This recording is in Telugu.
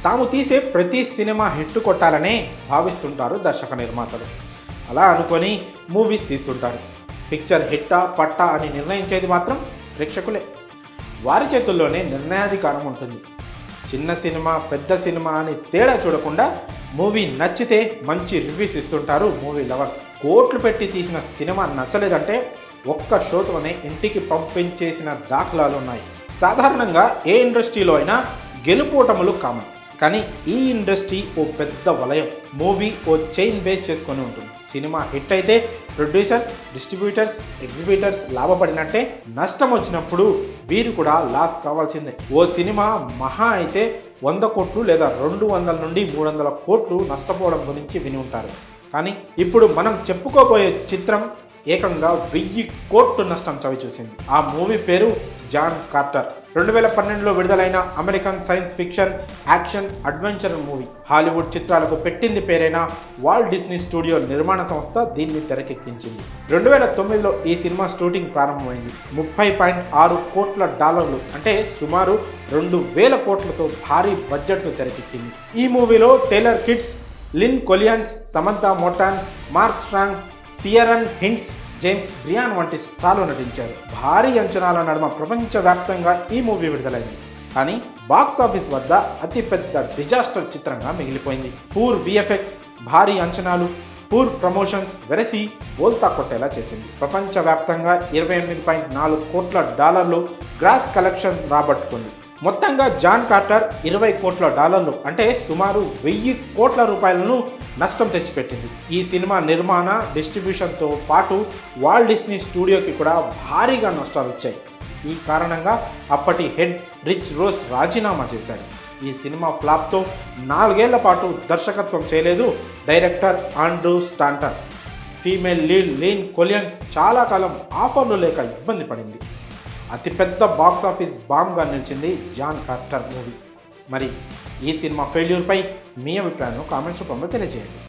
తాము తీసే ప్రతి సినిమా హిట్ కొట్టాలనే భావిస్తుంటారు దర్శక నిర్మాతలు. అలా అనుకొని మూవీస్ తీస్తుంటారు. పిక్చర్ హిట్టా ఫట్టా అని నిర్ణయించేది మాత్రం ప్రేక్షకులే. వారి చేతుల్లోనే నిర్ణయాధికారం ఉంటుంది. చిన్న సినిమా పెద్ద సినిమా అని తేడా చూడకుండా మూవీ నచ్చితే మంచి రివ్యూస్ ఇస్తుంటారు మూవీ లవర్స్. కోట్లు పెట్టి తీసిన సినిమా నచ్చలేదంటే ఒక్క షోతోనే ఇంటికి పంపించేసిన దాఖలాలు ఉన్నాయి. సాధారణంగా ఏ ఇండస్ట్రీలో అయినా గెలుపోటములు కామన్. కానీ ఈ ఇండస్ట్రీ ఓ పెద్ద వలయం. మూవీ ఓ చైన్ బేస్ చేసుకొని ఉంటుంది. సినిమా హిట్ అయితే ప్రొడ్యూసర్స్, డిస్ట్రిబ్యూటర్స్, ఎగ్జిబిటర్స్ లాభపడినట్టే. నష్టం వచ్చినప్పుడు వీరు కూడా లాస్ కావాల్సిందే. ఓ సినిమా మహా అయితే 100 కోట్లు లేదా 200 నుండి 300 కోట్లు నష్టపోవడం గురించి విని ఉంటారు. కానీ ఇప్పుడు మనం చెప్పుకోబోయే చిత్రం ఏకంగా 1000 కోట్లు నష్టం చవిచూసింది. ఆ మూవీ పేరు జాన్ కార్టర్. 2012లో విడుదలైన American science fiction, action, adventure movie. Hollywood చిత్రాలకు పెట్టింది పేరైన వాల్ట్ డిస్నీ స్టూడియో నిర్మాణ సంస్థ దీన్ని తెరకెక్కించింది. 2009లో ఈ సినిమా షూటింగ్ ప్రారంభమైంది. 30.6 కోట్ల డాలర్లు అంటే సుమారు 2000 కోట్లతో భారీ బడ్జెట్ను తెరకెక్కింది. ఈ మూవీలో Taylor Kitsch, Lynn Collins, Samantha Morton, Mark Strong, Ciaran Hinds, James Brian వంటి స్టార్లు నటించారు. భారీ అంచనాల నడుమ ప్రపంచవ్యాప్తంగా ఈ మూవీ విడుదలైంది. కానీ బాక్స్ ఆఫీస్ వద్ద అతిపెద్ద డిజాస్టర్ చిత్రంగా మిగిలిపోయింది. పూర్ విఎఫ్ఎక్స్, భారీ అంచనాలు, పూర్ ప్రమోషన్స్ వెరసి బోల్తా కొట్టేలా చేసింది. ప్రపంచవ్యాప్తంగా 28.4 కోట్ల డాలర్లు గ్రాస్ కలెక్షన్ రాబట్టుకుంది. మొత్తంగా జాన్ కార్టర్ 20 కోట్ల డాలర్లు అంటే సుమారు 1000 కోట్ల రూపాయలను నష్టం తెచ్చిపెట్టింది. ఈ సినిమా నిర్మాణ, డిస్ట్రిబ్యూషన్తో పాటు వాల్ట్ డిస్నీ స్టూడియోకి కూడా భారీగా నష్టాలు వచ్చాయి. ఈ కారణంగా అప్పటి హెడ్ రిచ్ రోస్ రాజీనామా చేశాడు. ఈ సినిమా ఫ్లాప్తో 4 ఏళ్ల పాటు దర్శకత్వం చేయలేదు director Andrew Stanton. Female lead Lynn Collins చాలా కాలం ఆఫర్లు లేక ఇబ్బంది పడింది. అతిపెద్ద బాక్స్ ఆఫీస్ బాంబ్గా నిలిచింది జాన్ కార్టర్ మూవీ. మరి ఈ సినిమా ఫెయిల్యూర్పై మీ అభిప్రాయాన్ని కామెంట్స్ రూపంలో తెలియజేయండి.